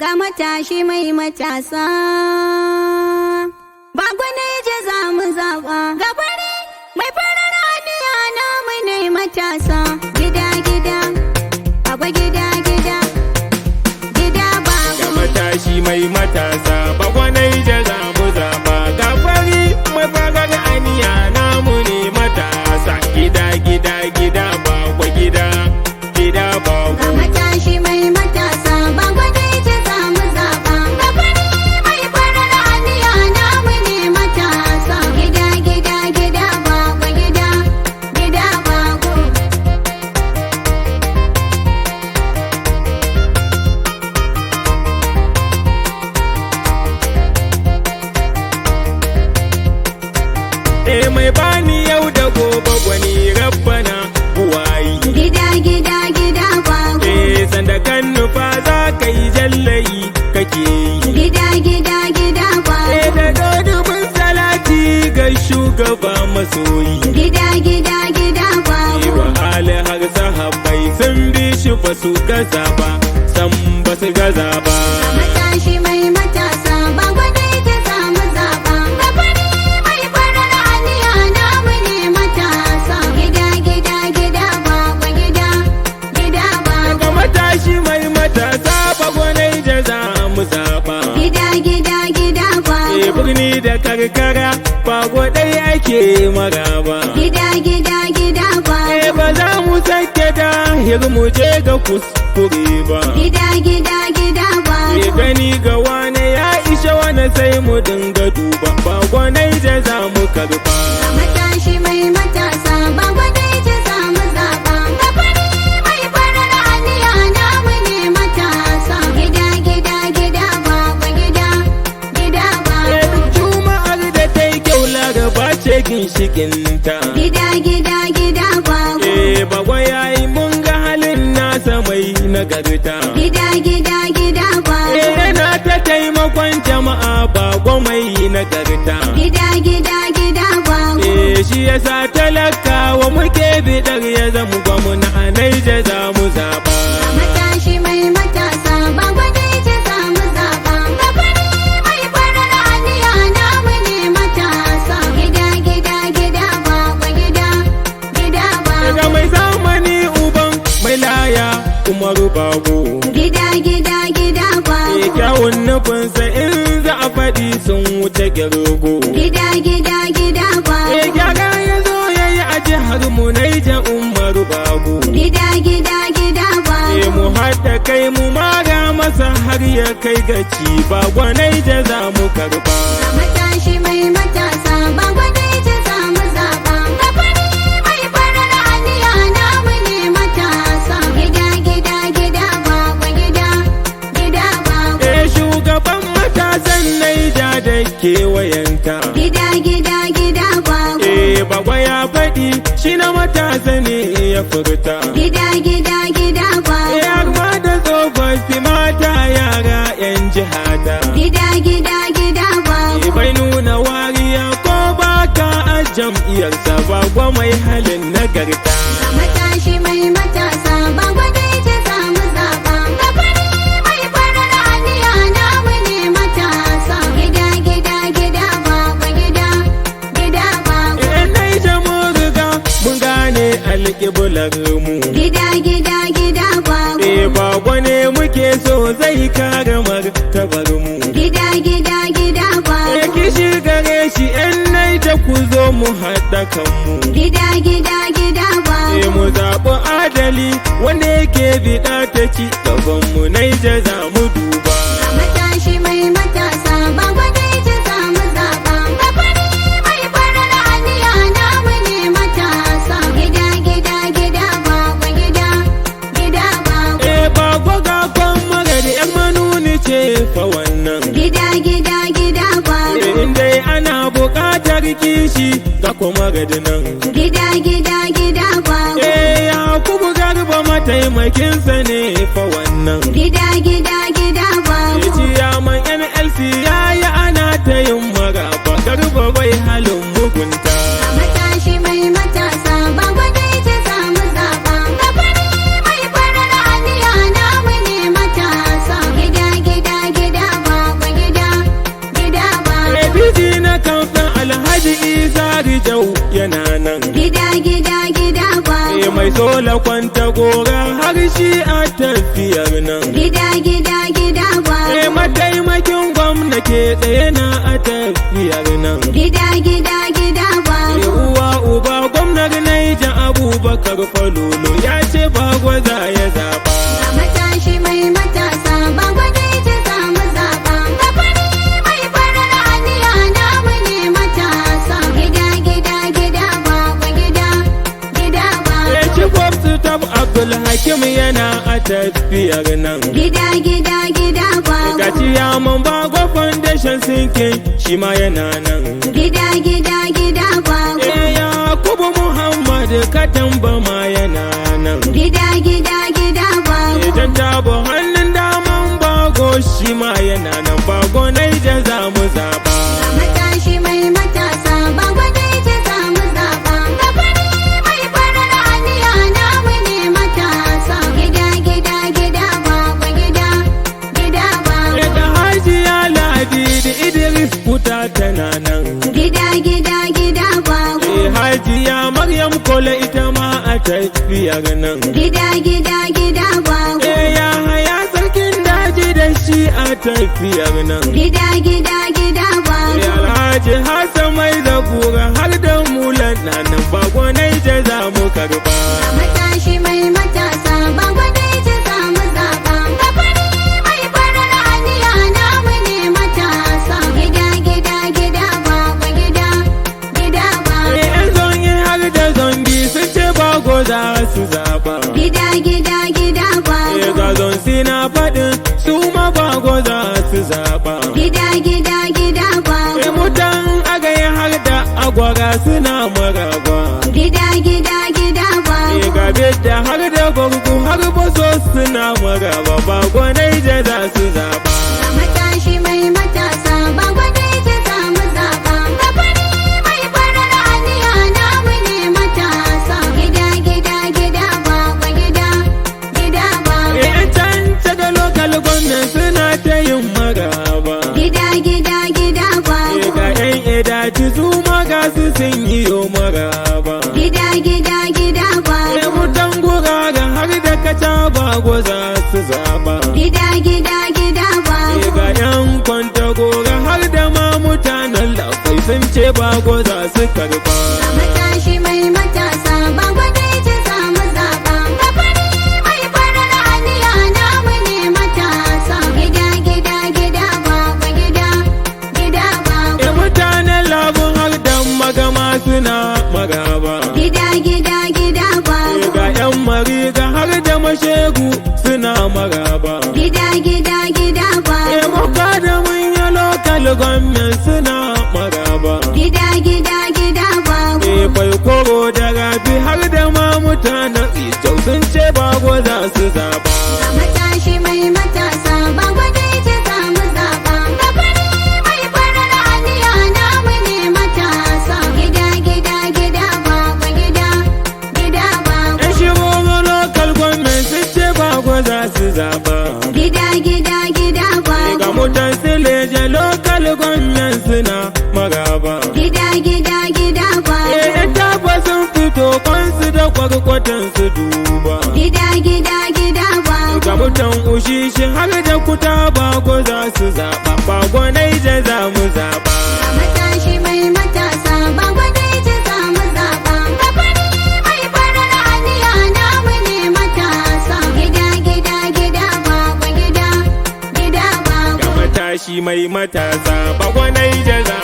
Ga matashi mai matasa, ba gwanaje za mu zaɓa. Ga fari mai farar aniya namu ne matasa. Gida-gida, aba gida-gida, gida ba. Ga matashi mai matasa, ba gwanaje za mu zaɓa. Ga fari mai farar aniya namu ne matasa. Gida-gida, gida ba kwa gida, gida ba kwa. Ga matashi mai matasa, ba gwanaje za mu zaɓa. Ga fari mai farar aniya namu ne matasa. Gida-gida, gida ba kwa gida, gida ba kwa. Mai bani yau da gobe gwani rabbana buwayi. Gida-gida, gida ba kwa. Sanda kan nufa za ka yi jallayi kake yi. Gida-gida, gida ba kwa. Da dodubin salati ga shugaba masoyi. Gida-gida, gida ba kwa. Wa hali har sahabbai sun bi shi ba su gaza ba, san ba su gaza ba. Matashi mai matasa, ba gwanaje za mu zaɓa. Ga fari mai farar aniya namu ne matasa. Gida-gida, gida ba kwa gida, gida ba Ga kwa. matashi mai matasa ba gwanai da za mu zaɓa. Gida-gida, gida ba kwa. Birni da karkara ba gwadai ake maraba. Gida-gida, gida ba kwa. Ba za mu sake dahir mu je ga kuskure ba. Gida-gida, gida ba kwa. Gani ga wane ya isha wane sai mu dinga duba. Ba gwanai da za mu karba. Matashi mai matasa, ba gwanaje za mu zaɓa. Ga fari mai farar aniya namu ne matasa. Gida-gida, gida ba kwa gida, gida ba kwa. Juma'ar da ta yi kyau laraba ce ginshikinta. Gida-gida, gida ba kwa. Bagwa ya yi mun ga halin nasa mai nagarta. Gida-gida, gida ba kwa. Yana ta taimakon jama'a bagwa mai nagarta. Gida-gida, gida ba kwa. Shi yasa talakawa muke bidar ya zama gwamna a Naija za mu zaɓa. Matashi mai matasa, ba gwanaje za mu zaɓa. Ga fari mai farar aniya namu ne matasa. Gida-gida, gida ba kwa gida, gida ba Daga kwa. mai zamani uban mai laya kuma rubago. Gida-gida, gida ba kwa. Kyawun nufinsa in za a faɗi sun wuce girgo. Gida-gida, gida ba kwa. Gyara ya zo ya yi a jihar mu Naija Umaru Bago. Gida-gida, gida ba kwa. Mu haɗa kai mu mara masa har ya kai gaci ba gwanai da za mu karba. Matashi mai matasa, ba gwanaje za mu zaɓa. Ga fari mai farar aniya namu ne matasa. Gida-gida, gida ba kwa gida, gida ba kwa. Shugaban matasan Naija da kewayenta. Gida-gida, gida ba kwa. Bagwa ya faɗi shi na matasa ne ya furta. Gida-gida, gida ba kwa. Har ma da tsofaffi mata yara 'yan jihata. Gida-gida, gida ba kwa. Bai nuna wariya ko baka a jam'iyyarsa bagwa mai halin nagarta. Matashi mai matasa, ba gwanaje za mu zaɓa. Ga fari mai farar aniya namu ne matasa. Gida-gida, gida ba kwa gida, gida ba kwa. Naija mun riga mun gane alƙiblar mu. Gida-gida, gida ba kwa. Bagwa ne muke so zai kare martabar mu. Gida-gida, gida ba kwa. Kishi gare shi 'yan Naija ku zo mu haɗa kanmu. Gida-gida, gida ba kwa. Mu zaɓi adali wanda yake biɗa ta ci gaban mu Naija za mu duba. Matashi mai matasa, ba gwanaje za mu zaɓa. Ga fari mai farar aniya namu ne matasa. Gida-gida, gida ba kwa gida, gida ba kwa. Bagwa ga kwan magani 'yan manuni ce fa wannan. Gida-gida, gida ba kwa. In dai ana buƙatar kishi ga kuma nan. Gida-gida, gida ba kwa. Yakubu Garba mataimakinsa ne fa wannan. Gida-gida, gida ba kwa. Ciyaman NLC ya yi ana ta yin maraba. Garba bai halin mugunta. Matashi mai matasa, ba gwanaje za mu zaɓa. Ga fari mai farar aniya namu ne matasa. Gida-gida, dole kwanta gora har shi a tafiyar nan. Gida gida gida babu. Mataimakin gwamna ke tsaye na a tafiyar nan. Gida gida gida babu. Uwa uba gwamnar Naija Abubakar Falolo ya ce Bagwa za ya zaba. Ga matashi mai matasa Bagwa Naija za mu zaba. Ga fari mai farar aniya namu ne matasa. Gida gida gida Bagwa gida gida babu. Chief Staff Abdul Hakim yana a tafiyar nan. Gida gida gida babu. Ga ciyaman Bagwa Foundation sinkin shi ma yana nan. Gida gida gida babu. Yakubu Muhammad Katamba ma yana nan. Gida gida gida babu. Idan tabo hannun daman Bago shi ma yana nan. Bago Naija za mu zaba. Ga matashi mai matasa Bagwa Naija za mu zaba. Ga fari mai farar aniya namu ne matasa. Gida gida gida Bagwa gida gida babu. Da Hajiya Ladi da Idris Kuta tana nan. Gida gida gida babu. Hajiya Maryam Kola ita ma a tafiyar nan. Gida gida gida babu. Ya haya sarkin daji da shi a tafiyar nan. Gida gida gida babu. Alhaji Hassan mai zabura har da mulan nan Bagwa Naija za mu karba. Ga matashi mai matasa Bagwa Naija za mu zaba. Ga fari mai farar aniya namu ne matasa. Gida gida gida Bagwa gida gida babu. Yan zongi har da zongi sun ce Bagwa za su zaba. Gida gida gida babu. Ga zonsi na faɗin su ma Bagwa za su zaba. Gida gida gida babu. Mutan agaye har da agwara suna maraba. Gida gida gida babu. Gabe da har da gurgu har bazo suna maraba. Bagwa Naija za su zaba. Ga matashi mai matasa Bagwa Naija za mu zaba. Ga fari mai farar aniya namu ne matasa. Gida gida gida Bagwa gida gida babu. Canta da lokal gwamnan suna ta yin maraba. Gida gida gida babu. Ga 'yan edaci su maga su sun yi yo maraba. Gida gida gida babu. Mutan guraga har da kaca Bagwa za su zaba. Gida gida gida babu. Ga 'yan kwanta gora har da ma mutanen lafai sun ce Bagwa za su karba. Ga matashi mai matasa Bagwa Naija za mu zaba. Ga fari mai farar aniya namu ne matasa. Gida gida gida Bagwa gida gida babu. Mutanen labun har da magama suna maraba. Gida gida gida babu. Ga 'yan mariga har da mashegu suna maraba. Gida gida gida babu. Maka da munyi lokal gwamnan suna maraba. Gida gida gida babu. Kwai koro da rafi har da ma mutanen Ijau sun ce Bagwa za su zaba. Ga matashi mai matasa Bagwa Naija za mu zaba. Ga fari mai farar aniya namu ne matasa. Gida gida gida Bagwa gida gida babu. Shigo lokal gwamnan sun ce Bagwa za su zaba. Gida gida gida babu. Ga mutan Sileja lokal gwamnan suna maraba. Gida gida gida babu. Tafa sun fito kwansu da kwarkwatan su duba. Gida gida gida babu. Ga mutan Ushishi har da Kuta Bagwa za su zaba. Bagwa Naija za mu zaba. Ga matashi mai matasa Bagwa Naija za mu zaba. Ga fari mai farar aniya namu ne matasa. Gida gida gida Bagwa gida gida babu. Ga matashi mai matasa Bagwa Naija za